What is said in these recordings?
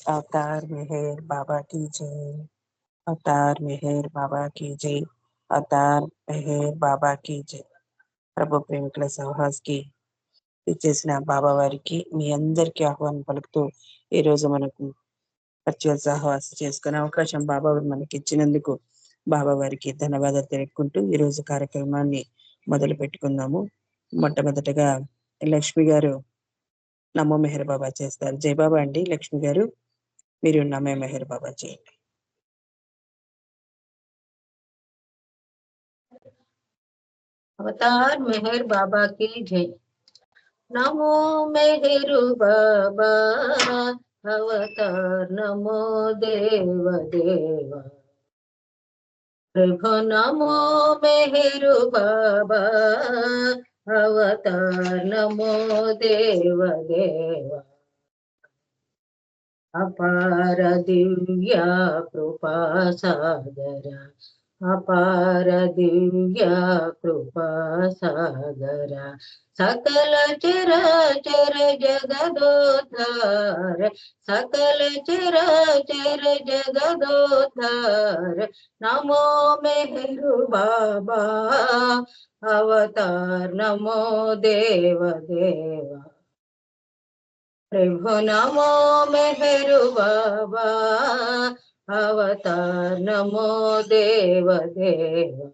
अवतार मेहर बाबा की जय। अवतार मेहर बाबा की जय। अवतार मेहर बाबा की जय। ప్రభు ప్రేమికుల సహవాస్కి ఇచ్చేసిన బాబా వారికి మీ అందరికీ ఆహ్వానం పలుకుతూ ఈ రోజు మనకు వర్చువల్ సహవాసం చేసుకునే అవకాశం బాబా వారు మనకి ఇచ్చినందుకు బాబా వారికి ధన్యవాదాలు తెలుపుకుంటూ ఈ రోజు కార్యక్రమాన్ని మొదలు పెట్టుకుందాము. మొట్టమొదటగా లక్ష్మి గారు నమో మెహర్ బాబా చేస్తారు. జై బాబా అండి. లక్ష్మి గారు మీరు నమో మెహర్ బాబా చేయండి. अवतार मेहर बाबा की जय। नमो मेहर बाबा अवतार नमो देव देवा। प्रभु नमो मेहर बाबा अवतार नमो देव देवा। अपार दिव्या कृपा सागरा। अपार दिव्या कृपा सागरा। सकल चराचर जगदोद्धार। सकल चराचर जगदोद्धार। नमो मेहर बाबा अवतार नमो देव देवा। प्रभु नमो मेहर बाबा अवतार नमो देव देवा।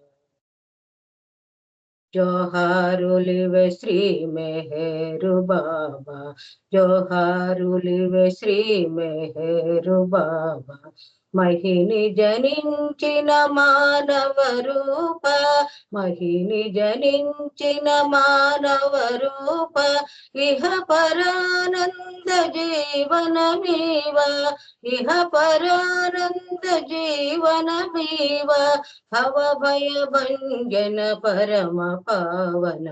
जोहारुलिवे श्री मेहर बाबा। जोहारुलिवे श्री मेहर बाबा। महिनि जनिंचिन मानव रूप। महिनि जनिंचिन मानव रूप। इह परानंद जीवन मीवा। इह परानंद जीवन मीवा। भव भय भंजन परम पावन।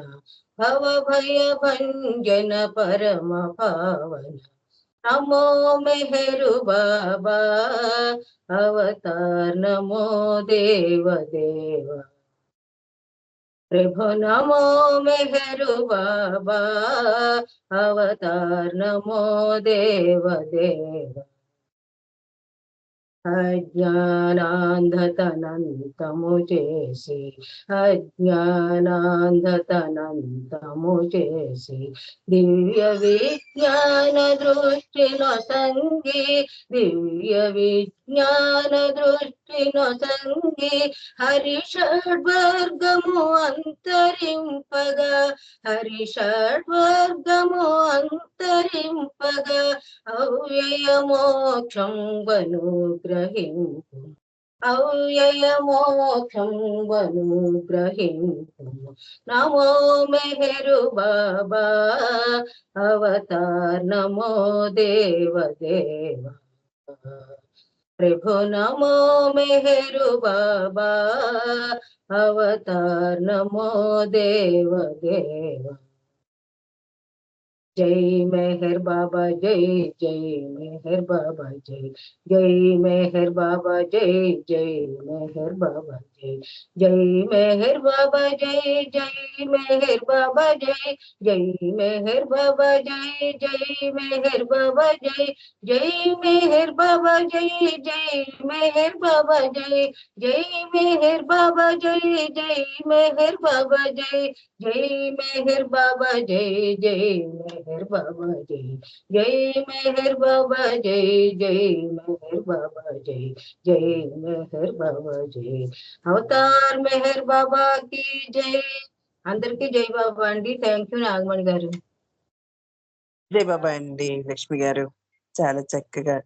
भव भय भंजन परम पावन। नमो मेहर बाबा अवतार नमो देव देवा। प्रभु नमो मेहर बाबा अवतार नमो देव देवा। अज्ञानांधतనంతము చేసి అజ్ఞానాంధతనంతము చేసి దివ్య విజ్ఞాన దృష్టిలో సంగి దివ్య విజ్ఞాన దృష్టిలో సంగి హరి షడ్వర్గము అంతరింపగా హరి షడ్వర్గము అంతరింపగా అవ్యయ మోక్షం వనుగ్రహింపు అవ్యయ మోక్షం వనుగ్రహింపు. నమో మెహరు బాబా అవతార్ నమో దేవ దేవ. प्रभु नमो मेहर बाबा अवतार नमो देव देवा। जय मेहर बाबा जय जय मेहर बाबा जय जय मेहर बाबा जय जय मेहर बाबा जय जय मेहर बाबा जय जय मेहर बाबा जय जय मेहर बाबा जय जय मेहर बाबा जय जय मेहर बाबा जय जय मेहर बाबा जय जय मेहर बाबा जय जय मेहर बाबा जय जय मेहर बाबा जय जय मेहर बाबा जय जय मेहर बाबा जय जय मेहर बाबा जय जय मेहर बाबा जय। అవతార్ మెహర్ బాబా की जय। అందరికీ జై బాబా అండి. థ్యాంక్ యూ నాగమణి గారు. జై బాబా అండి. లక్ష్మి గారు చాలా చక్కగా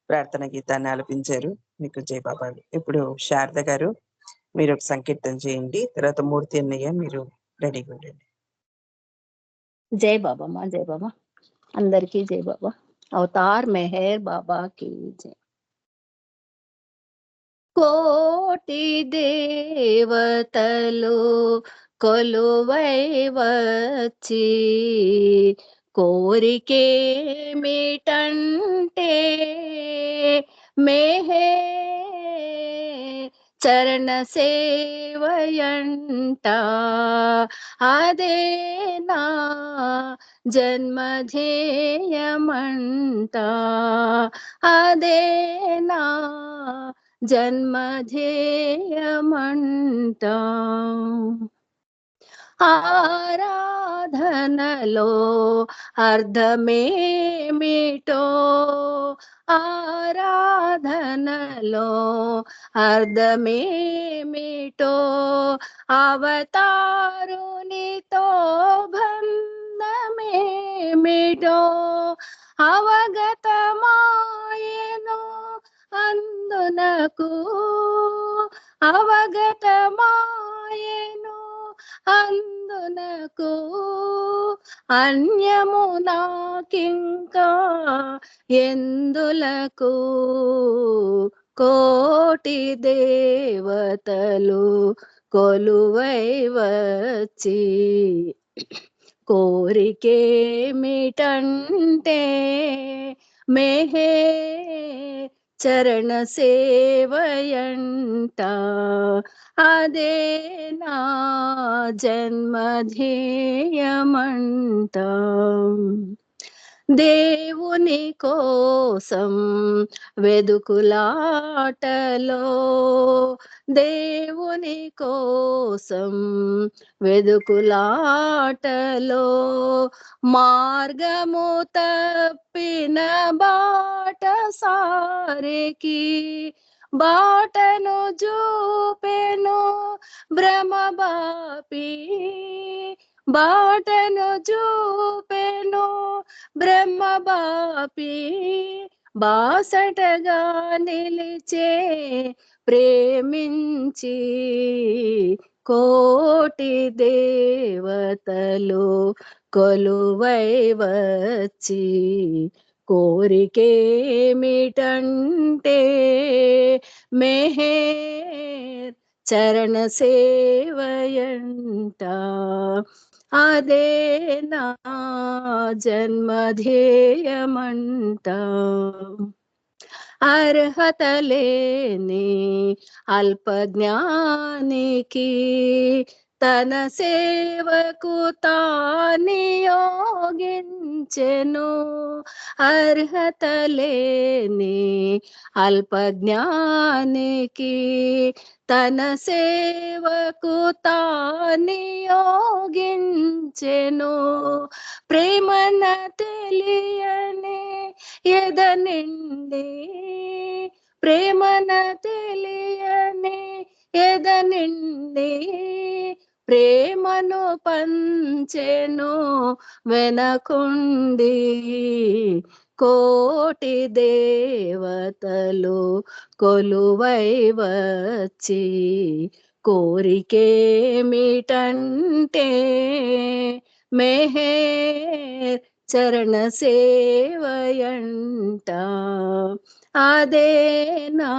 ప్రార్థన గీతాన్ని ఆలపించారు. మీకు జై బాబా. ఇప్పుడు శారద గారు మీరు ఒక సంకీర్తన చేయండి. తర్వాత మూర్తి అన్నయ్య మీరు రెడీగా ఉండండి. జై బాబా మా జై బాబా. అందరికీ జై బాబా. అవతార్ మెహర్ బాబా की जय। కోటి దేవతలు కొలువై వచ్చి కోరికేమిటంటే మెహే చరణ సేవయంట అదే నా జన్మధ్యేయమంట అదే నా జన్మధ్యేయమంట ఆరాధనలో అర్థమేమిటో ఆరాధనలో అర్థమేమిటో అవతారునితో బంధమేమిటో అవగతమాయెను అందునకు అవగతమాయెను అందునకు అన్యము నాకింకా ఎందులకు కోటి దేవతలు కొలువై వచ్చి కోరికేమిటంటే మెహే చరణ సేవయంట అదే నా జన్మధ్యేయమంట దేవుని కోసం వెదుకులాటలో దేవుని కోసం వెదుకులాటలో మార్గము తప్పిన బాటసారికి బాటను చూపెను భ్రమబాపి బాటను చూపెను బ్రహ్మబాపి బాసటగా నిలిచే ప్రేమించి కోటి దేవతలు కొలువై వచ్చి కోరికేమిటంటే మెహేర్ చరణ సేవయంట అదే నా జన్మధ్యేయమంట అర్హత లేని అల్పజ్ఞానికి తన సేవకు తానియోగించెను అర్హత లేని అల్పజ్ఞానికి తన సేవకు తానియోగించెను ప్రేమన తెలియని ఎద నిండి ప్రేమన తెలియని ఎద నిండి ప్రేమను పంచెను వెనకుండి కోటి దేవతలు కొలువై వచ్చి కోరికేమిటంటే మెహేర్ చరణ సేవయంట అదే నా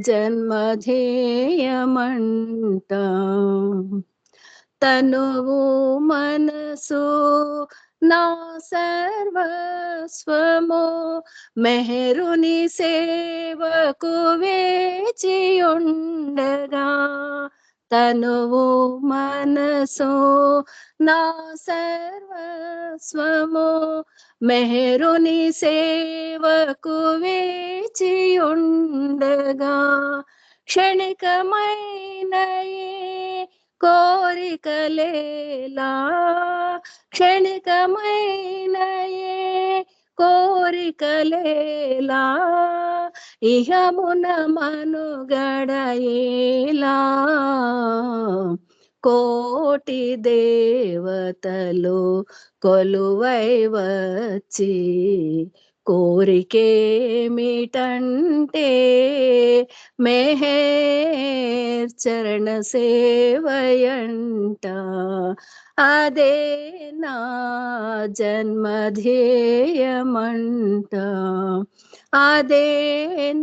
జన్మధ్యేయమంట తనువు మనసు నా సర్వస్వము మెహరుని సేవకు వేచియుండగా తనువు మనసు నా సర్వస్వము మెహరుని సేవకు వేచియుండగా క్షణికమైన కోరికలేలా క్షణికమైన కోరికలేలా ఇహమున మనుగడయేలా కోటి దేవతలు కొలువై వచ్చి కోరికేమిటంటే మెహేర్ చరణ సేవయంట అదే నా జన్మధ్యేయమంట అదే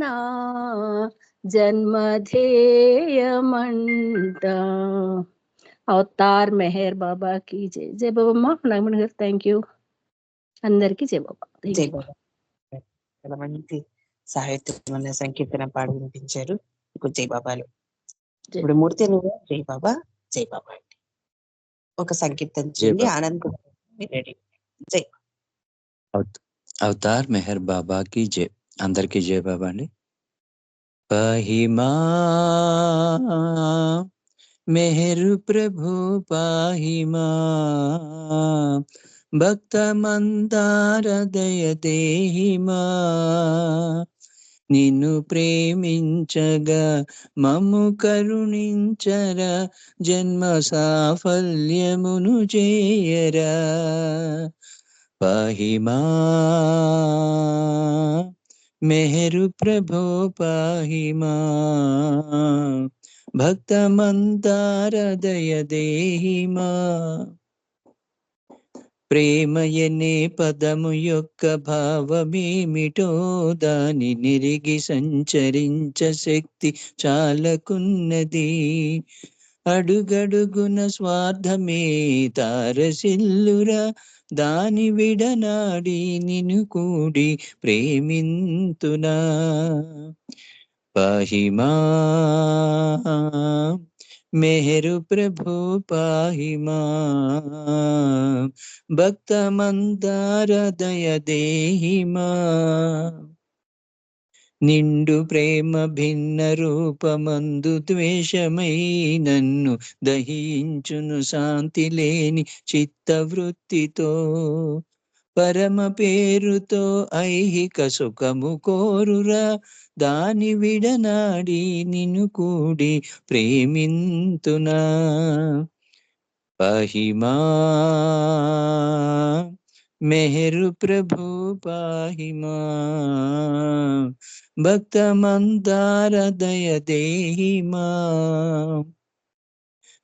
నా జన్మధ్యేయమంట అవతార్ మెహర్ బాబా की जय जय बाबा अम्मा नागमणి గారు థ్యాంక్ యూ అందరికి జై బాబా జై బాబా. చాలా మంచి సాహిత్యం సంకీర్తన పాడి వినిపించారు. మీకు జై బాబాలు. ఇప్పుడు మూర్తి నువ్వు జై బాబా జై బాబా అండి. ఒక సంకీర్తన జై చేయండి. బాబా. ఆనంద్ కుమార్ మీరు రెడీ. జై అవతార్ మెహర్ బాబా కి జై. అందరికీ జై బాబా అండి. పాహిమా మెహరు ప్రభు పాహిమా, భక్త మందార దయ దేహిమా, నిన్ను ప్రేమించగా మమ్ము కరుణించర, జన్మ సాఫల్యమును చేయరా. పాహిమా మెహరు ప్రభో పాహిమా, భక్త మందార దయ దేహిమా. ప్రేమయనే పదము యొక్క భావమేమిటో, దాని నిరిగి సంచరించ శక్తి చాలకున్నది. అడుగడుగున స్వార్థమే తారసిల్లురా, దాని విడనాడి నిన్ను కూడి ప్రేమింతునా. పాహిమా మెహరు ప్రభు పాహిమా, భక్త మందార దయ దేహిమా. నిండు ప్రేమ భిన్న రూపమందు ద్వేషమై నన్ను దహించును శాంతి లేని చిత్తవృత్తితో. పరమ పేరుతో ఐహిక సుఖము కోరురా, దాని విడనాడి నిన్ను కూడి ప్రేమింతునా. పాహిమా మెహరు ప్రభు పాహిమా, భక్త మందార దయ దేహిమా.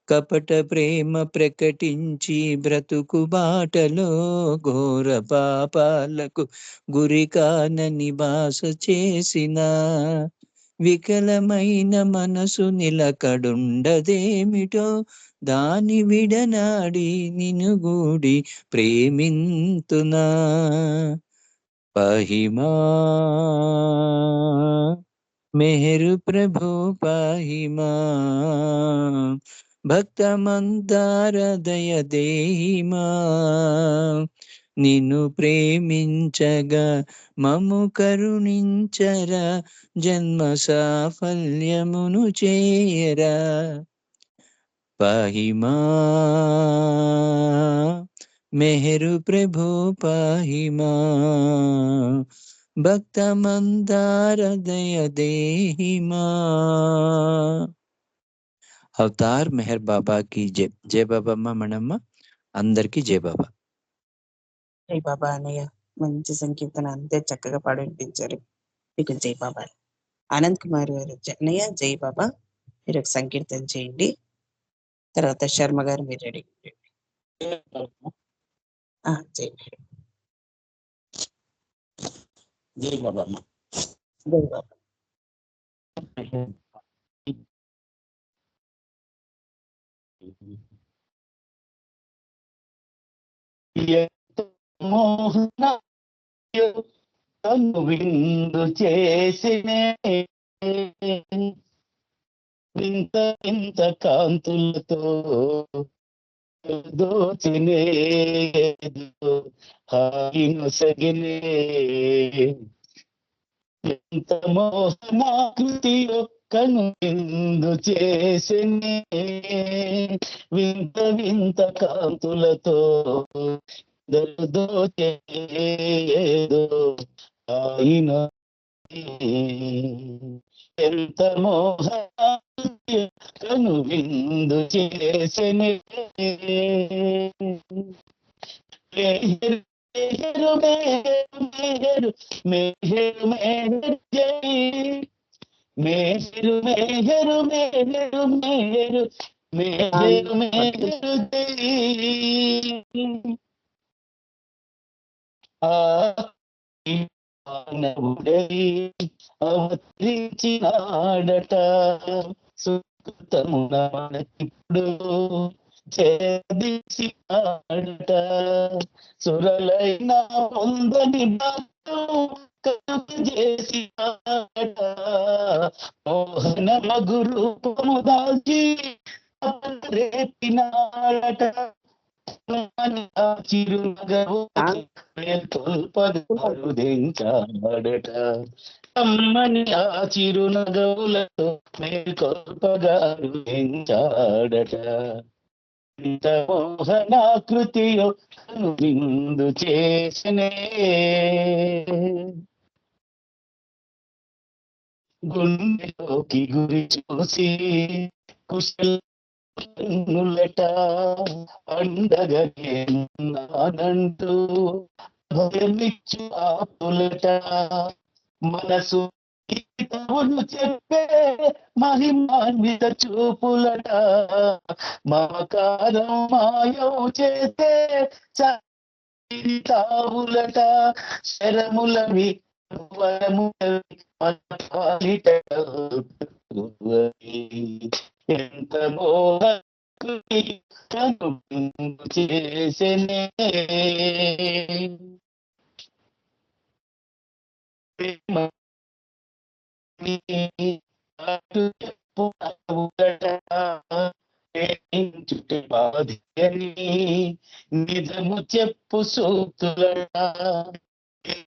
కపట ప్రేమ ప్రకటించి బ్రతుకు బాటలో ఘోర పాపాలకు గురి కానని బాస చేసిన, వికలమైన మనసు నిలకడుండదేమిటో, దాని విడనాడి నిన్ను గూడి ప్రేమింతునా. పాహిమా మెహరు ప్రభు పాహిమా, భక్త మందార దయ దేహిమా. నిన్ను ప్రేమించగా మము కరుణించరా, జన్మ సాఫల్యమును చేయరా. పాహిమా మెహరు ప్రభు పాహిమా, భక్త మందార దయ దేహిమా. అవతార్ మెహర్ బాబా కి జై. జై బాబమ్మ మనమ్మ, అందరికీ జై బాబా. జై బాబా అన్నయ్య. మంచి సంకీర్తన, అంతే చక్కగా పాడి వినిపించారు. మీకు జై బాబా. ఆనంద్ కుమార్ గారు అన్నయ్య జై బాబా మీరు ఒక సంకీర్తన చేయండి. తర్వాత శర్మ గారు మీరు రెడీ. జై జై బాబా. జై బాబా. మోహన తను విందు చేసిన వింత వింత కాంతులతో దోచినే హాయిను సగినే. ఎంత మోహనాకృతి ఒక్కను విందు చేసినే, వింత వింత కాంతులతో దోచేదో ఆయన. ఎంత మోహనాకృతి కను విందు చేసినే, మెహరు మెహరు మెహరు మెహరు జై. మెహరు మెహరు మెహరు మెహరు మెహరు మెహరు జై. మానవుడై అవతరించినాడట, సుకృతమున మనకిప్పుడు చేదిసినాడట. సురలైన పొందని బాటు చేసినాడట మోహన మగు రూపము దాల్చి రేపినాడట ఆ చిరునగవులతో మేల్కొల్పగారుదించాడట అమ్మని ఆ చిరునగవులతో మేల్కొల్పగారుదించాడట ఇంత మోహనాకృతియో విందు చేసనే గుండెలోకి గురి చూసి కుశలట అండగేనంటూ భయమిచ్చు ఆపులట మనసు హితవులు చెప్పే మహిమాన్విత చూపులట మమకారం మాయం చేస్తే తావులట శరములవి వరములవి పాలిట ఎంత మోహ చేసనే నిజము చెప్పు సూతులట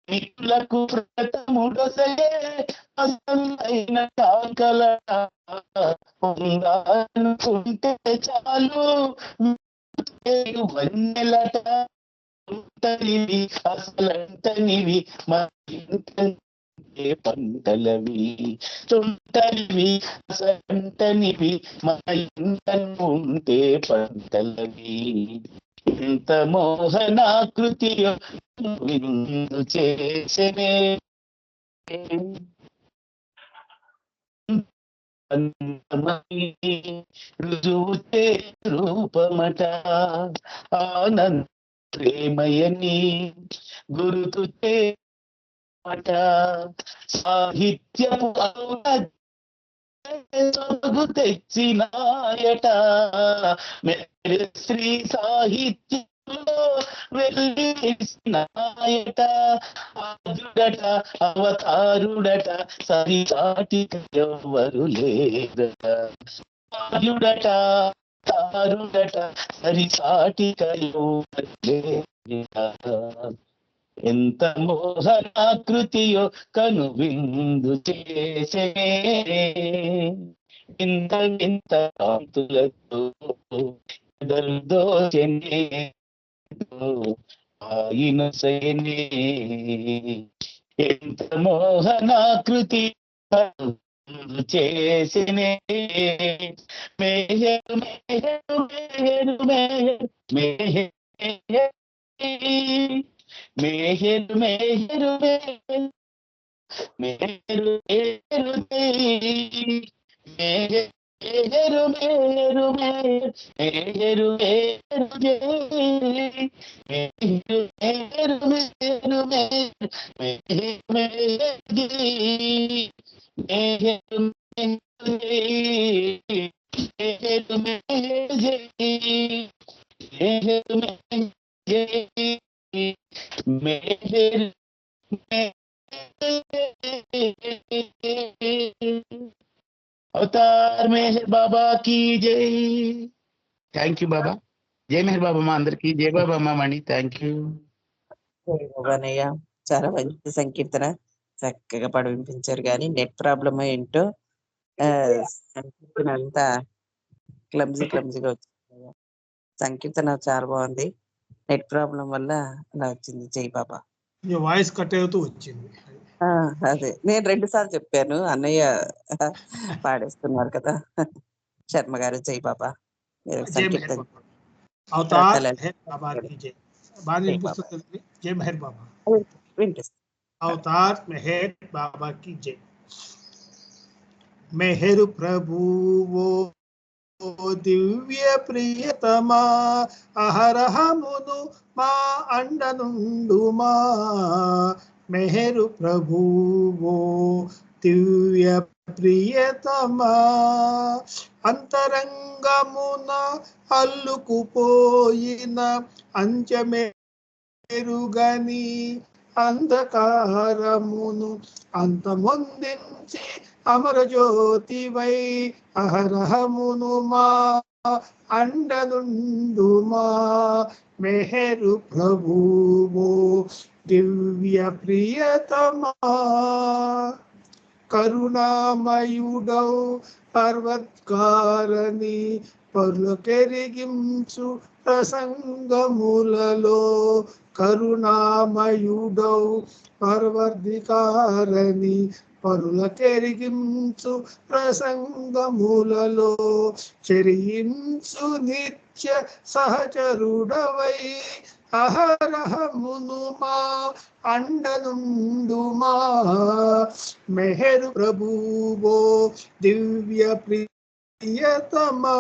మిత్రులకు వ్రతముడసలే అసలైన కాకలట పొందాలనుకుంటే చాలు వన్నెలట అంతనివి అసలంతనివి ఏ పంటలవి చుంటలివి అసంటనివి మన ఇంట ఉంటే పంటలవి ఇంత మోహనాకృతియో విందు చేసనే రుజువు రూపమట ఆనంద ప్రేమయని గురుతు మాట సాహిత్యపు తెచ్చినాయట శ్రీ సాహిత్యంలో వెళ్ళినాయట ఆజుడట అవతారుడట సరిసాటి ఎవరు లేదట ఆజుడట అవతారుడట సరిసాటి ఎవరు లేదట ఎంత మోహనాకృతియో కను విందు చేసే ఇంత ఇంత కాంతులతో దోచనే ఆయన సయనే ఎంత మోహనాకృతి చేసినే మేహరు మేహరు మేహరు మేహరు మేహరు మేహరు మేహరు మేహరు మేహరు మేహరు మేహరు అవతార్ మెహర్ బాబా की జై. థ్యాంక్ యూ బాబా. జై మెహర్ బాబా మా అందరికి. జై బాబా మా మణి. Thank you. బాబానయ్య చాలా మంచి సంకీర్తన చక్కగా పాడి వినిపించారు. కానీ నెట్ ప్రాబ్లమ్ ఏంటో సంకీర్తన అంతా క్లమ్జీగా వచ్చింది. సంకీర్తన చాలా బాగుంది. నెట్ ప్రాబ్లం వల్ల అలా వచ్చింది. జై బాబా. వాయిస్ కట్ అవుతూ వచ్చింది. అదే నేను 2 సార్లు చెప్పాను. అన్నయ్య పాడేస్తున్నారు కదా. శర్మ గారు జై బాబా. జై మెహర్ బాబా. అవతార్ మెహర్ బాబా की జై. బాగా వినిపిస్తుంది. జై మెహర్ బాబా. వినిపిస్తుంది. అవతార్ మెహర్ బాబా की జై. మెహరు ప్రభువో దివ్య ప్రియతమా అహరహమును మా అండనుండుమా. మెహరు ప్రభువో దివ్య ప్రియతమా అంతరంగమున అల్లుకుపోయిన అంచమెరుగని అంధకారమును అంతమొందించి అమరజ్యోతివై అహరహమును మా అండనుండుమా. మెహరు ప్రభువో దివ్య ప్రియతమా, కరుణామయుడౌ పర్వత్కారని పరులకెరిగించు ప్రసంగములలో. కరుణామయుడౌ పర్వదికారని పరులకెరిగించు ప్రసంగములలో. చెరించు నిత్య సహచరుడవై అహరహమును మా అండనుండుమా. మెహరు ప్రభువో దివ్య ప్రియతమా,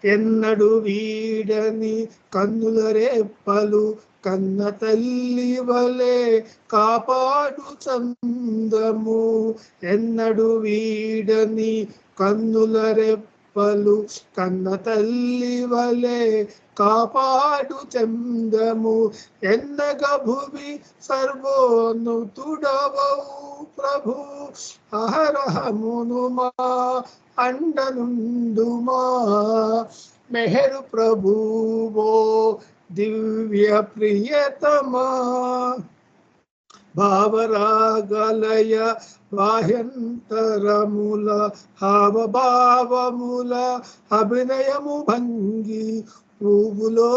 ఎన్నడు వీడని కన్నుల రెప్పలు కన్న తల్లి వలె కాపాడు చందము. ఎన్నడు వీడని కన్నుల రెప్పలు కన్న తల్లి వలె కాపాడు చందము. ఎన్నగ భువి సర్వోన్నతుడవౌ ప్రభు అహరహమును మా అండనుండుమా. మెహరు ప్రభువో దివ్య ప్రియతమా, భావరాగలయ బాహ్యంతరముల హావభావముల అభినయము భంగి పువ్వులో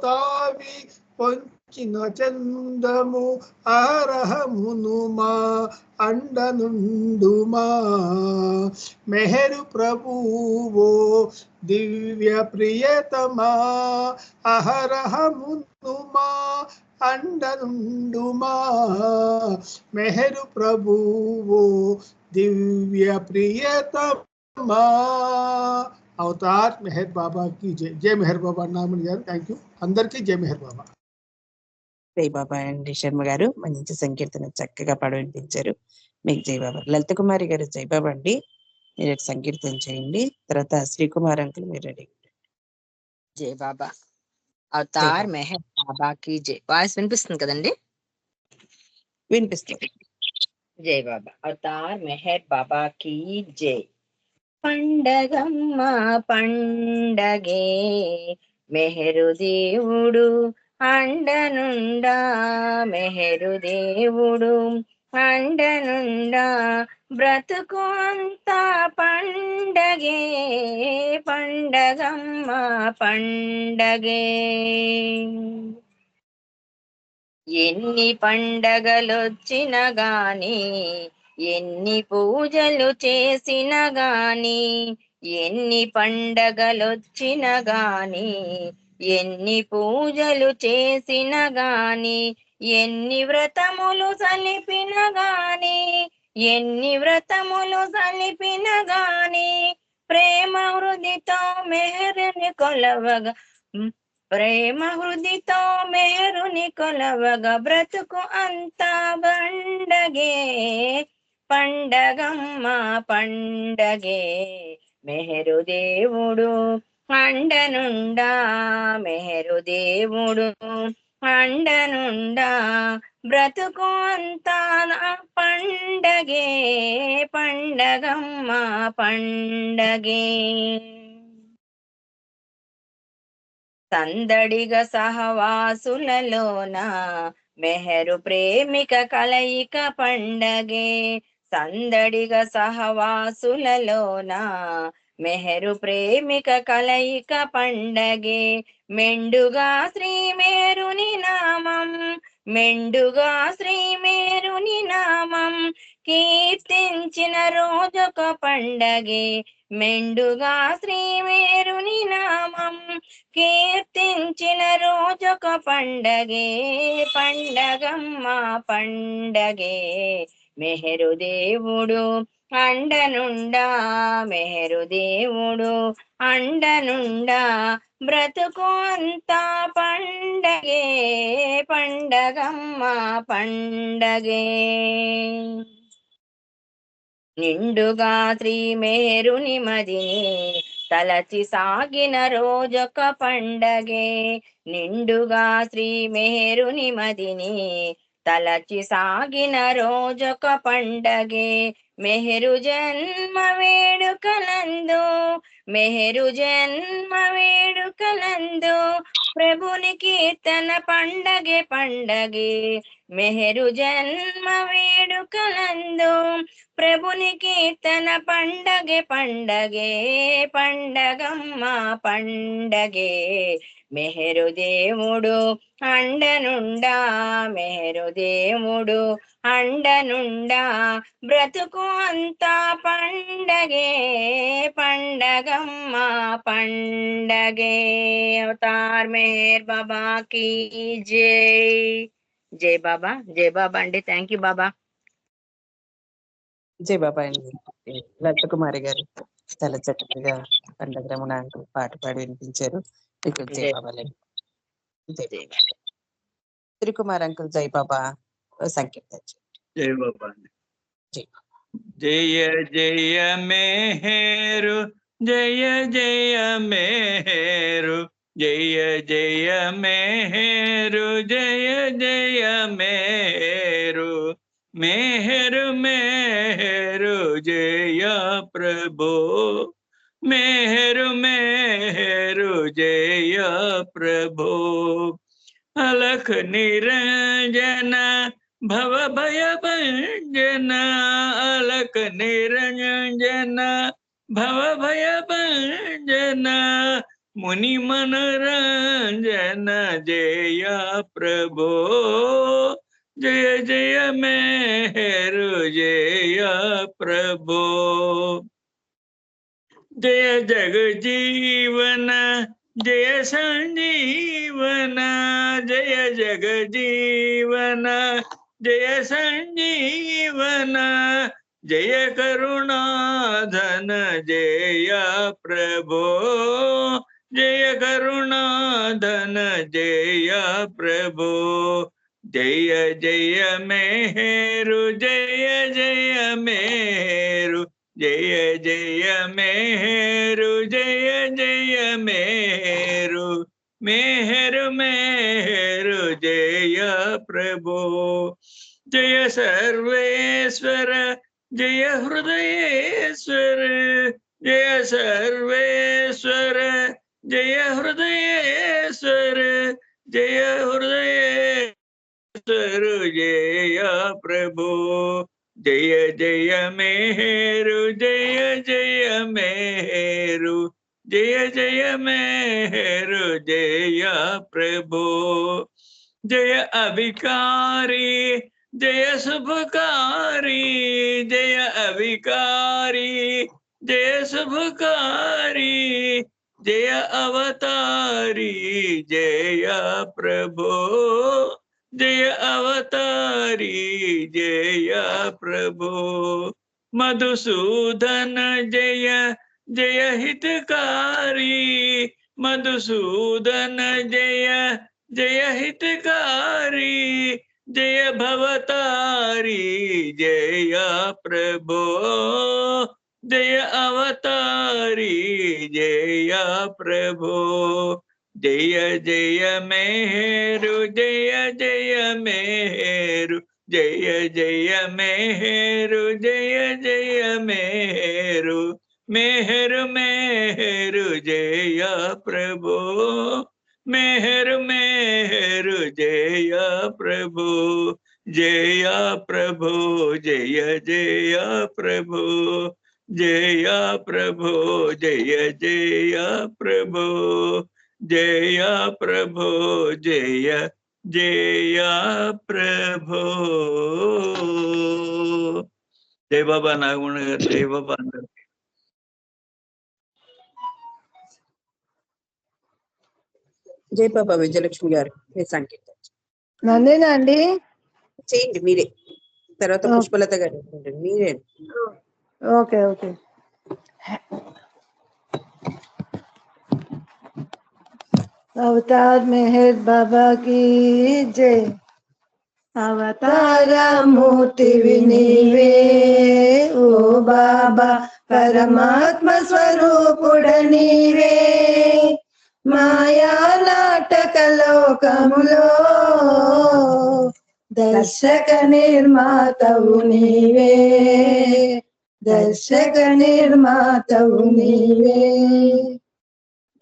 తావి పొంచిన చందము. అరహమును మా అండనుండుమా. మెహరు ప్రభువో దివ్య ప్రియతమా, అహరహమును మా అండనుండుమా. మెహరు ప్రభువో దివ్య ప్రియతమా. అవతార్ మెహర్ బాబా की जय. जय మెహర్ బాబా నామని గారు. Thank you. అందరికీ జై మెహర్ బాబా. జై బాబా అండి. శర్మ గారు మంచి సంకీర్తన చక్కగా పాడి వినిపించారు. మీకు జై బాబా. లలిత కుమారి గారు జై బాబా అండి. మీరు సంకీర్తన చేయండి. తర్వాత శ్రీకుమార్ అంకుల్ మీరు రెడీ. జై బాబా. అవతార్ మెహర్ బాబా కి జై. వాయిస్ వినిపిస్తుంది కదండి? వినిపిస్తుంది. జై బాబా. అవతార్ మెహర్ బాబా కి జై. పండగమ్మ పండగే మెహరు దేవుడు అండనుండా. మెహరు దేవుడు అండనుండా. బ్రతుకు అంతా పండగే పండగమ్మ పండగే. ఎన్ని పండగలొచ్చిన గాని, ఎన్ని పూజలు చేసిన గాని, ఎన్ని పండగలొచ్చిన గాని, ఎన్ని పూజలు చేసిన గాని, ఎన్ని వ్రతములు సలిపిన గాని, ఎన్ని వ్రతములు సలిపిన గాని, ప్రేమ హృదితో మెహరుని కొలవగా, ప్రేమ హృదితో మెహరుని కొలవగా బ్రతుకు అంతా పండగే పండగమ్మ పండగే. మెహరు దేవుడు అండనుండా. మెహరు దేవుడు అండనుండా. బ్రతుకు అంతా పండగే పండగమ్మ పండగే. సందడిగా సహవాసులలోన మెహరు ప్రేమిక కలయిక పండగే. సందడిగా సహవాసులలోన మెహరు ప్రేమిక కలయిక పండగే. మెండుగా శ్రీ మేరుని నామం, మెండుగా శ్రీ మేరుని నామం కీర్తించిన రోజొక పండగే. మెండుగా శ్రీ మేరుని నామం కీర్తించిన రోజొక పండగే పండగమ్మ పండగే. మెహరు దేవుడు అండనుండా. మెహరు దేవుడు అండనుండా. బ్రతుకు అంతా పండగే పండగమ్మ పండగే. నిండుగా శ్రీ మేరుని మదిని తలచి సాగిన రోజొక పండగే నిండుగా శ్రీ మెహరుని మదిని తలచి సాగిన రోజొక పండగే మెహరు జన్మ వేడుకలందు మెహరు జన్మ వేడుకలందు ప్రభుని కీర్తన పండగే పండగే మెహరు జన్మ వేడుకలందు ప్రభుని కీర్తన పండగే పండగే పండగమ్మ పండగే మెహరు దేవుడు అండనుండా మెహరు దేవుడు అండనుండా బ్రతుకు అంతా పండగే పండగమ్మ పండగే అవతార్ మెహర్ బాబా की జై బాబా అండి. థ్యాంక్ యూ బాబా. జై బాబా అండి. లలితకుమారి గారు చాలా చక్కగా పండగ రమణ అంటూ పాట పాడి వినిపించారు. మీకు జై జై బాబా లేదు. జై జై బాబా. శ్రీకుమార్ అంకుల్ జై బాబా సంకీర్తన జై బాబా. జై జయ జయ మెహరు జయ జయ మెహరు జయ జయ మెహరు జయ జయ మెహరు మెహరు మెహరు జయ ప్రభు మెహరు మెహరు జయ ప్రభు अलख निरंजन भव भय भंजन अलख निरंजन भव भय भंजन मुनि मनोरंजन जय प्रभो जय जय मेहरु जय प्रभो जय जगजीवन जय संजीवन जय जगजीवन जय संजीवन जय करुणाधन जय प्रभो जय करुणाधन जय प्रभो जय जय मेहरु जय जय मेहरु जय जय मेहरु जय जय मेहरु मेहरु मेहरु जय प्रभो जय सर्वेश्वर जय हृदयेश्वर जय सर्वेश्वर जय हृदयेश्वर जय हृदयेश्वर जय प्रभो जय जय मेहरु जय जय मेहरु जय जय मेहरु जय प्रभो जय अभिकारी जय शुभकारी जय अभिकारी जय शुभकारी जय अवतारी जय प्रभो जय अवतारी जय प्रभो मधुसूदन जय जय हितकारी मधुसूदन जय जय हितकारी जय भवतारी जय प्रभो जय अवतारी जय प्रभो जय जय मेहरु जय जय मेहरु जय जय मेहरु जय जय मेहरु मेहरु मेहरु जय प्रभो मेहरु मेहरु जय प्रभो जय प्रभो जय जय प्रभो जय प्रभो जय जय प्रभो जय प्रभो जय जय प्रभो जय बाबा नागमण जय बाबा జై బాబా విజయలక్ష్మి గారు మీ సంకీర్తన నన్నేనా అండి? చేయండి మీరే, తర్వాత పుష్పలత గారు మీరే. Okay okay. अवतार मेहर बाबा की जय, అవతారమూర్తివి నీవే ఓ బాబా, పరమాత్మ స్వరూపుడ నీవే, మాయా నాటక లోకములో దర్శక నిర్మాతవు నీవే, దర్శక నిర్మాతవు నీవే.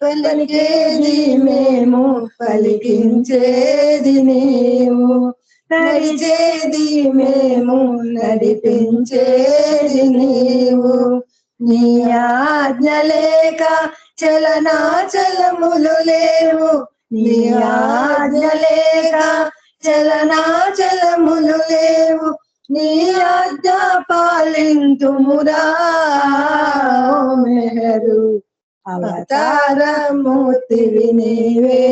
పలికేది మేము, పలికించేది నీవు, నడిచేది మేము, నడిపించేది నీవు. నీ ఆజ్ఞ లేక చలనాచలములు లేవు, నీ ఆజ్ఞ లేక చలనాచలములు లేవు, నీ ఆజ్ఞ పాలింతుమురా మెహరు. అవతారమూర్తివి నీవే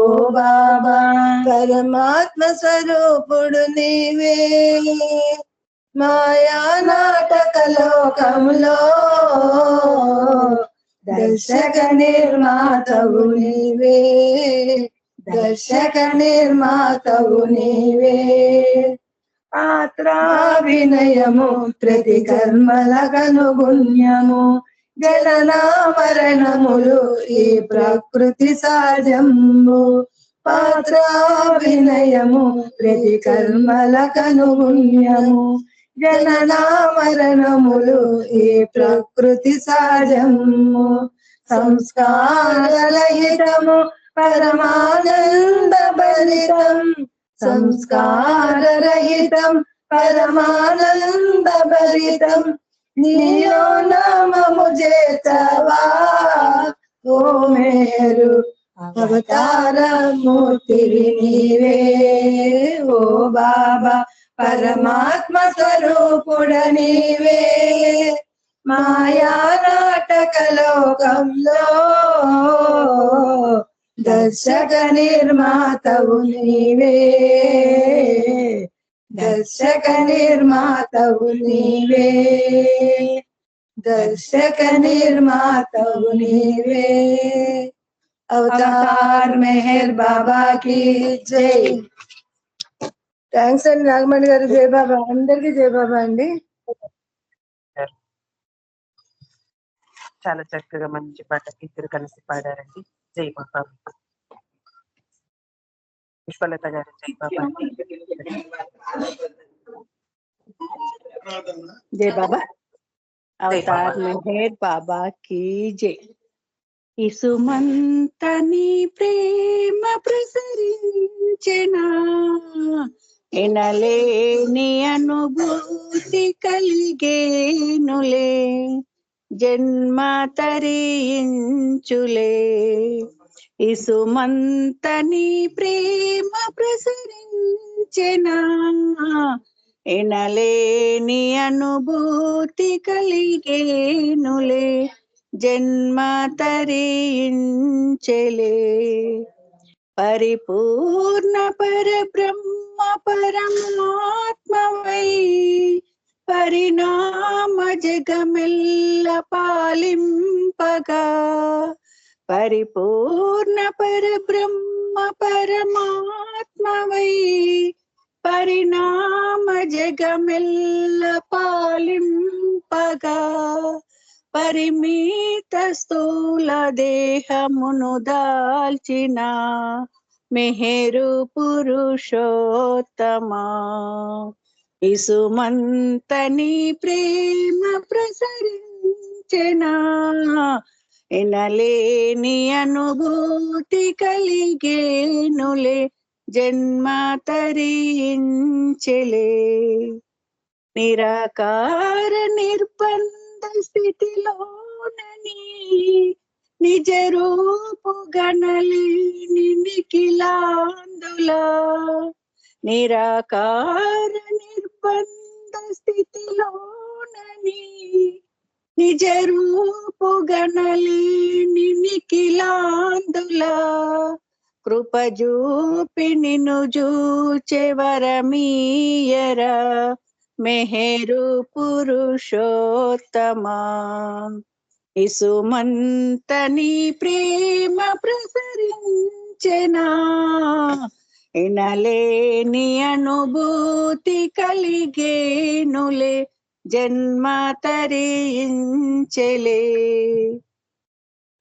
ఓ బాబా, పరమాత్మ స్వరూపుడు నీవే, మాయా నాటక లోకంలో దర్శక నిర్మాతవు నీవే, దర్శక నిర్మాతవు నీవే. పాత్రాభినయము ప్రతి కర్మలకనుగుణ్యము, జనన మరణములు ఈ ప్రకృతి సహజము. పాత్రాభినయము ప్రతి కర్మలకనుగుణ్యము, జనన మరణములు ఈ ప్రకృతి సహజము. సంస్కారరహితము పరమానంద భరితం, సంస్కారరహితం పరమానంద భరితం, నీలో నామము చేతవా ఓ మేరు. అవతారమూర్తివి నీవే ఓ బాబా, పరమాత్మ స్వరూపుడ నీవే, మాయా నాటక లోకంలో దర్శక నిర్మాతవు నీవే, దర్శక నిర్మాతవు నీవే, దర్శక నిర్మాతవు నీవే. అవతార్ మెహర్ బాబా కి జై. థ్యాంక్స్ అండి నాగమణి గారు. జై బాబా, అందరికీ జై బాబా అండి. చాలా చక్కగా మంచి పాట ఇద్దరు కలిసి పాడారండి. జై బాబా. పుష్పలత గారు జై బాబా అండి. జై బాబా. అవతార్ మెహర్ బాబా की जय. ఇసుమంతని ప్రేమ ప్రసరించెనా, ఎనలేని అనుభూతి కలిగేనులే, జన్మ తరించులే. ఇసుమంతని ప్రేమ ప్రసరించెనా, ఎనలేని అనుభూతి కలిగేనులే, జన్మ తరించెలే. పరిపూర్ణ పరబ్రహ్మ పరమాత్మవై, పరిణామ జగమెల్ల పాలింపగా, పరిపూర్ణ పరబ్రహ్మ పరమాత్మవై, పరిణామ జగమెల్ల పాలింపగా, పరిమిత స్థూల దేహమును దాల్చిన మెహరు పురుషోత్తమా. ఇసుమంతని ప్రేమ ప్రసరించెనా, ఎనలేని అనుభూతి కలిగేనులే, జన్మ తరించెలే. నిరాకార నిర్బంధ స్థితిలోనని నిజ రూపు గణలేని నిఖిలాందులా, నిరాకార నిర్బంధ స్థితిలోనని నిజ రూపు గణలేని నిఖిలాందులా, కృపజూపి నిన్ను జూచె వరమీయరా మెహరు పురుషోత్తమా. ఇసుమంతని ప్రేమ ప్రసరించెనా, ఎనలేని అనుభూతి కలిగేనులే జన్మ తరించెలే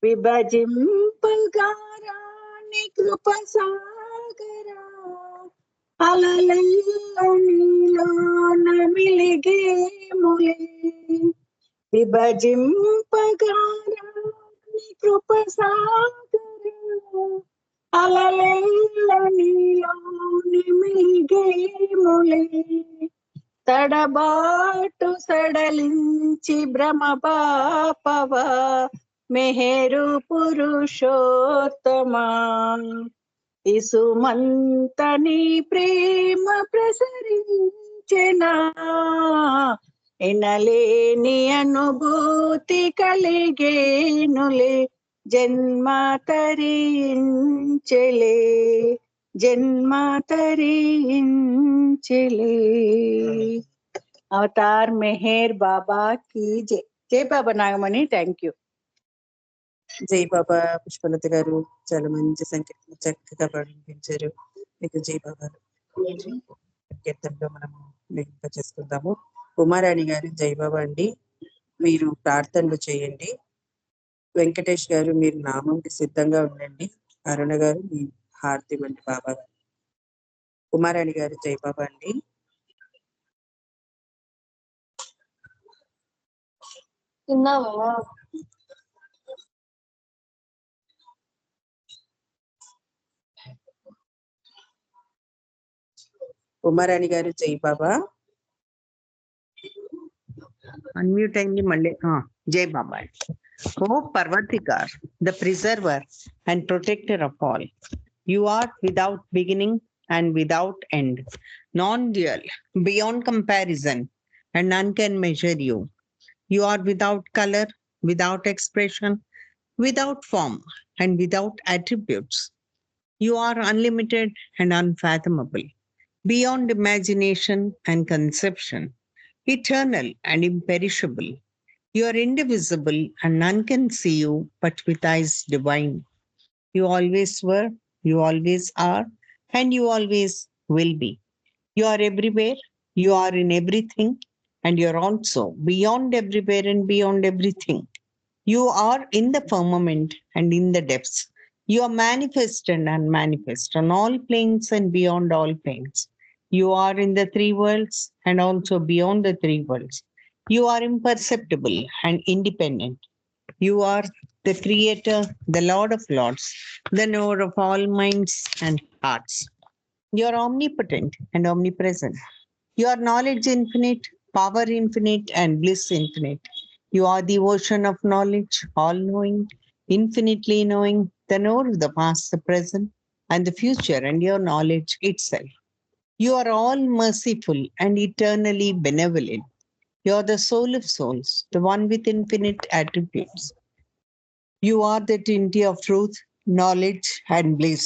విభజింపగారాని కృప సాగరా అలలెల్లో నీలోన మిలిగేములే విభజింపగారాని కృప సాగరా అలలెల్లో నీలోన మిలిగేములే తడబాటు సడలించి భ్రమ పాపవా మెహరు పురుషోత్తమా ఇసుమంత నీ ప్రేమ ప్రసరించెనా ఎనలేని అనుభూతి కలిగేనులే జన్మ తరించెలే జన్మ తరించెలే అవతార్ మెహర్ బాబా కీ జై. జై బాబా నాగమణి. Thank you. జై బాబా పుష్పలత గారు, చాలా మంచి సంకీర్తన చక్కగా పాడించారు. మీకు జై బాబా సంకీర్తనలో మనము చేసుకుందాము. ఉమారాణి గారు జై బాబా అండి, మీరు ప్రార్థనలు చేయండి. వెంకటేష్ గారు మీరు నామంకి సిద్ధంగా ఉండండి. అరుణ గారు మీ హారతి ఇవ్వండి బాబా గారు. ఉమారాణి గారు జై బాబా అండి. తిన్నావా? ఉమారాణి గారు జై బాబా. అన్మ్యూట్ అయింది మళ్ళీ. జై బాబా. ఓ పర్వతికార్, the preserver and protector of all, you are without beginning and without end, non-dual, beyond comparison, and none can measure you. You are without color, without expression, without form, and without attributes. You are unlimited and unfathomable, beyond imagination and conception, eternal and imperishable. You are indivisible and none can see you but with eyes divine. You always were, you always are, and you always will be. You are everywhere, you are in everything, and you are also beyond everywhere and beyond everything. You are in the firmament and in the depths. You are manifest and unmanifest on all planes and beyond all planes. You are in the three worlds and also beyond the three worlds. You are imperceptible and independent. You are the creator, the Lord of lords, the knower of all minds and hearts. You are omnipotent and omnipresent. Your knowledge infinite, power infinite, and bliss infinite. You are the ocean of knowledge, all-knowing, infinitely knowing, the knower of the past, the present, and the future, and your knowledge itself. You are all merciful and eternally benevolent. You are the soul of souls, the one with infinite attributes. You are the trinity of truth, knowledge, and bliss.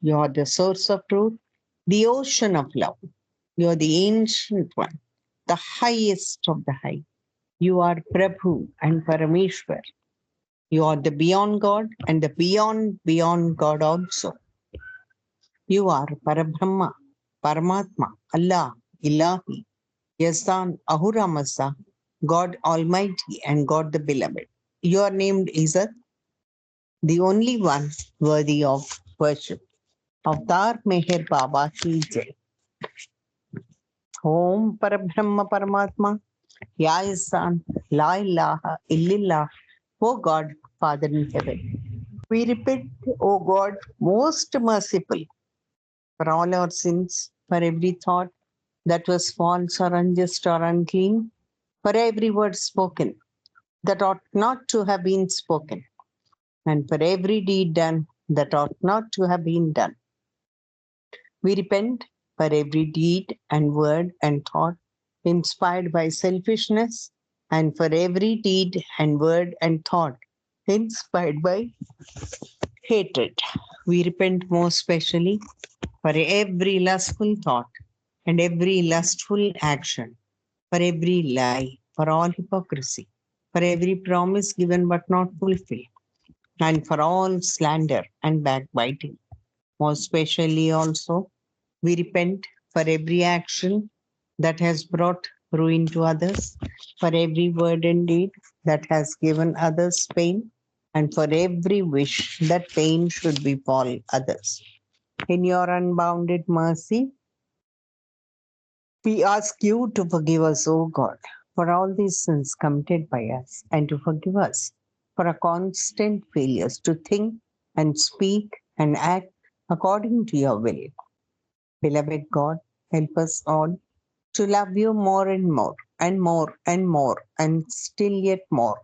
You are the source of truth, the ocean of love. You are the ancient one, the highest of the high. You are Prabhu and Parameshwar. You are the beyond God and the beyond God also. You are Parabrahma, Paramatma, Allah, Ilahi, Yasan, Ahura Mazda, God Almighty and God the Beloved. You are named Izzat, the only one worthy of worship. Avtar Meher Baba Ki Jai. Om Parabrahma Paramatma, Ya Yasan, La ilaha illallah, O God, Father in heaven. We repent, O God, most merciful, for all our sins, for every thought that was false or unjust or unclean, for every word spoken that ought not to have been spoken, and for every deed done that ought not to have been done. We repent for every deed and word and thought inspired by selfishness, and for every deed and word and thought inspired by hatred. We repent most specially for every lustful thought and every lustful action, for every lie, for all hypocrisy, for every promise given but not fulfilled, and for all slander and backbiting. Most especially also We repent for every action that has brought ruin to others, for every word and deed that has given others pain, and for every wish that pain should befall others. In your unbounded mercy, we ask you to forgive us, O God, for all these sins committed by us, and to forgive us for our constant failures to think and speak and act according to your will. Beloved God, help us all to love you more and more and more and more and still yet more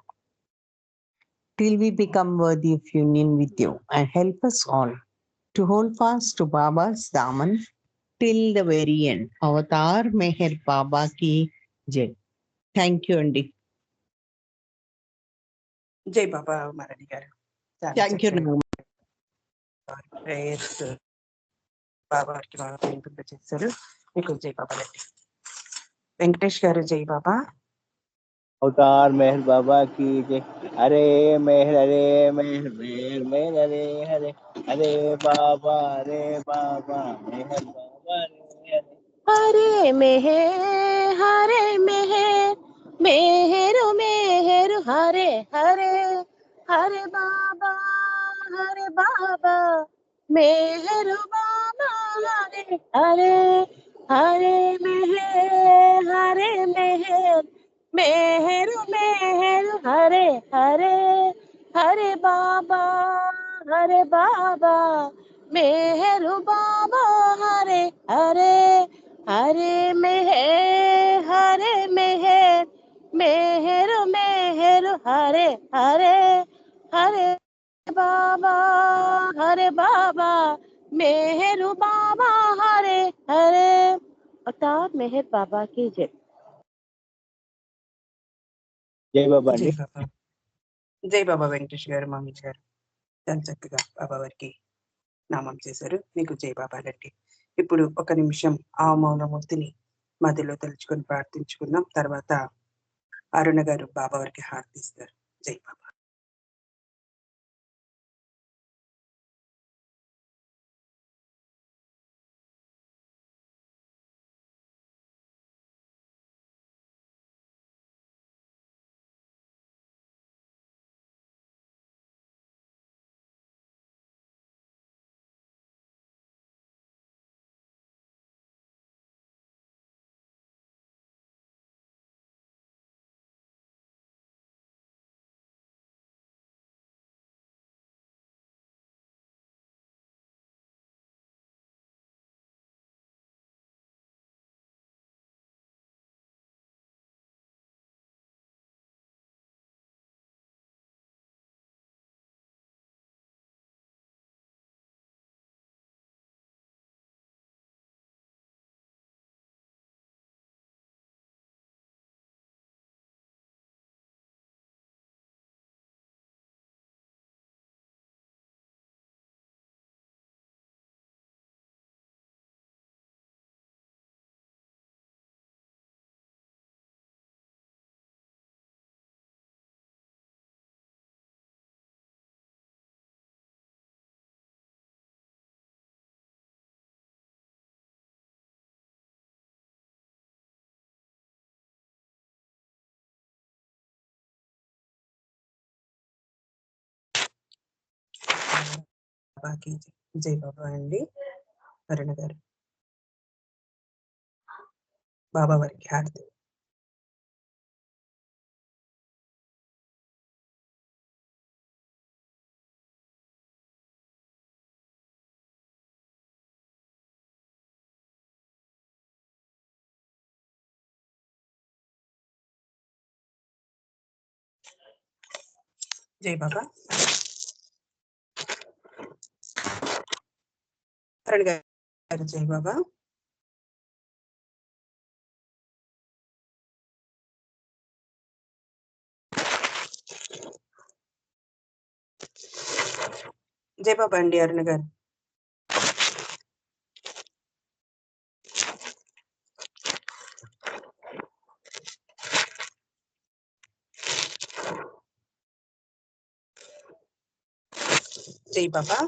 till we become worthy of union with you, and help us all to hold fast to Baba's Daman till the very end. Avatar Meher Baba ki Jai. Thank you, Andy. జై బాబా మరణి గారు. చాలా Thank you, చక్కగా Nagama. Prayers బాబా వారికి బాగా వినిపింపచేశారు. మీకు జై బాబా రెడ్డి. వెంకటేష్ గారు జై బాబా. अवतार मेहर बाबा की जय. हरे मेहर मेहर मेहर हरे हरे हरे बाबा मेहर बाबा रे हरे मेहर मेहर मेहर हरे हरे हरे बाबा मेहर बाबा हरे हरे हरे मेहर मेहर हरे हरे हरे बाबा मेहर बाबा हरे हरे हरे मेहर मेहर हरे हरे हरे बाबा मेहर बाबा हरे हरे. अवतार मेहर बाबा की जय. जय बाबा జై अंडी. బాబా. జై బాబా వెంకటేష్ గారు, మామిడి గారు చాలా చక్కగా బాబా వారికి నామం చేశారు. మీకు జై బాబా రెడ్డి. ఇప్పుడు ఒక నిమిషం ఆ మౌనమూర్తిని మధ్యలో తలుచుకొని ప్రార్థించుకుందాం. తర్వాత అరుణ గారు బాబా వారికి హారతిస్తారు. జై బాబా. బాబాకి జై బాబా అండి. అరుణ గారు బాబా వారికి హారతి. జై బాబా. అరుణ గారు జై బాబా. జై బాబా అండి అరుణ గారు. జై బాబా.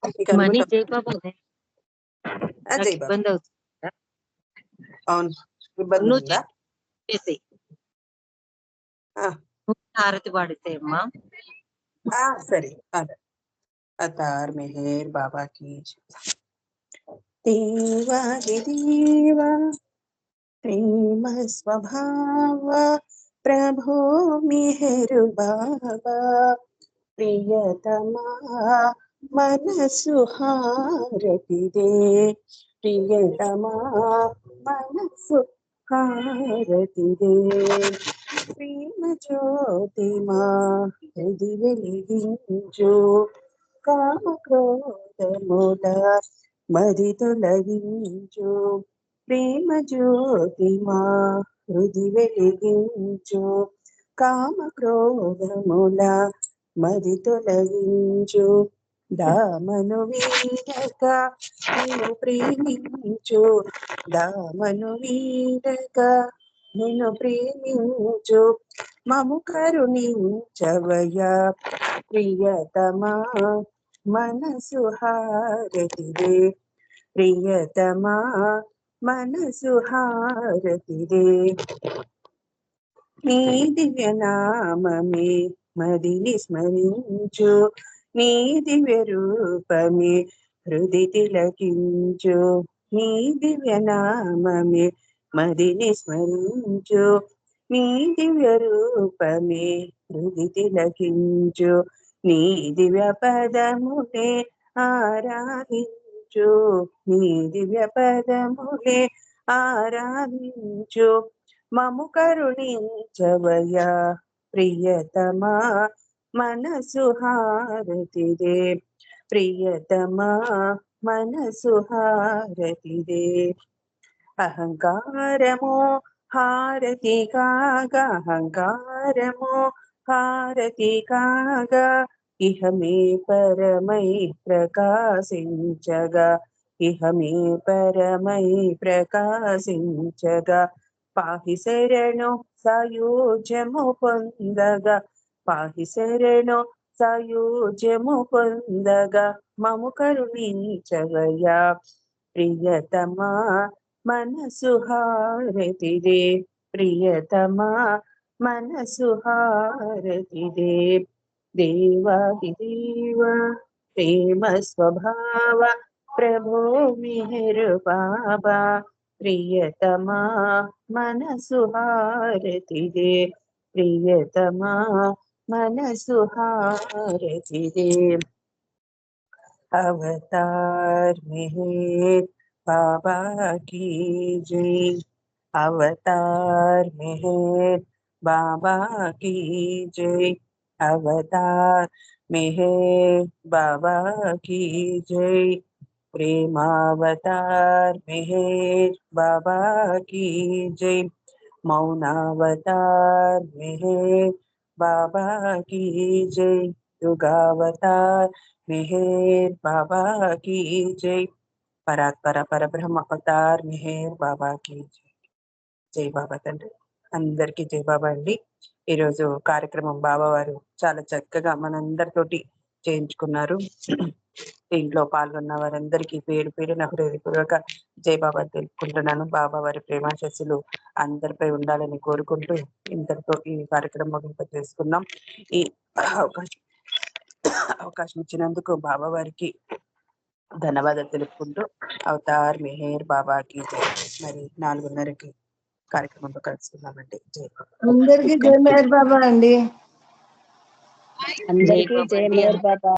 మీకు మనీ అన్మ్యూట్ జై బాబా నాకు జై బాబా. ఇబ్బంది అవుతుంది. అవును, ఇబ్బంది నువ్వు ఉందా? చేసి ఆ, హారతి పాడితే అమ్మా. సరే. अतार मेहर बाबा की देवा हि देवा प्रेम स्वभाव प्रभो मेहर बाबा प्रियतमा मन सुहारति दे प्रियतमा मन सुहारति दे प्रेम ज्योति मां हृदय వెలిగించు కామ క్రోధముల మది తొలగించు ప్రేమ జ్యోతి మా హృది వెలిగించు కామ క్రోధముల మది తొలగించు దామను వీడక నిన్ను ప్రేమించు దామను వీడక నిన్ను ప్రేమించు మము కరుణించవయ్యా ప్రియతమా మనసు హారతిదే ప్రియతమా మనసు హారతిదే నీ దివ్య నామమే మదిని స్మరించు నీ దివ్య రూపమే హృది తిలకించు నీ దివ్య నామమే మదిని స్మరించు నీ దివ్య రూపమే హృది తిలకించు నీ దివ్య పదములే ఆరాధించు నీ దివ్య పదములే ఆరాధించు మము కరుణించవయ్యా ప్రియతమా మనసు హారతిదే ప్రియతమా మనసు హారతిదే అహంకారమో హారతి కాగా అహంకారమో హారతి కాగా ఇహమే పరమై ప్రకాశించగా ఇహమే పరమై ప్రకాశించగా పాహి శరణు సాయుజ్యము పొందగా పాహి శరణు సాయుజ్యము పొందగా మము కరుణించవయ్యా ప్రియతమా మనసు హారతిదే ప్రియతమా మనసు హారతిదే దేవాది దేవ ప్రేమ స్వభావ ప్రభో మిహిర్ బాబా ప్రియతమా మనసు హారతిదే ప్రియతమా మనసు హారతిదే अवतार मेहर बाबा की जय अवतार मेहर बाबा की जय अवतार मेहर बाबा की जय प्रेमावतार मेहर बाबा की जय मौनावतार मेहर बाबा की जय युगावतार मेहर बाबा की जय పరాత్పర పరబ్రహ్మ అవతార్ మెహర్ బాబా కి జై బాబా తండ్రి. అందరికీ జై బాబా అండి. ఈరోజు కార్యక్రమం బాబా వారు చాలా చక్కగా మనందరితోటి చేయించుకున్నారు. దీంట్లో పాల్గొన్న వారందరికీ పేరు పేరున హృదయపూర్వక జై బాబా తెలుపుకుంటున్నాను. బాబా వారి ప్రేమాశస్సులు అందరిపై ఉండాలని కోరుకుంటూ ఇంతటితో ఈ కార్యక్రమం ముగింపు చేసుకున్నాం. ఈ అవకాశం ఇచ్చినందుకు బాబా వారికి ధన్యవాదాలు తెలుపుకుంటూ అవతార్ మెహర్ బాబాకి మరి 4:30కి కార్యక్రమంలో కలుసుకున్నామండి. జై బాబా. అందరికీ జై మెహర్ బాబా అండి. అందరికీ జై మెహర్ బాబా.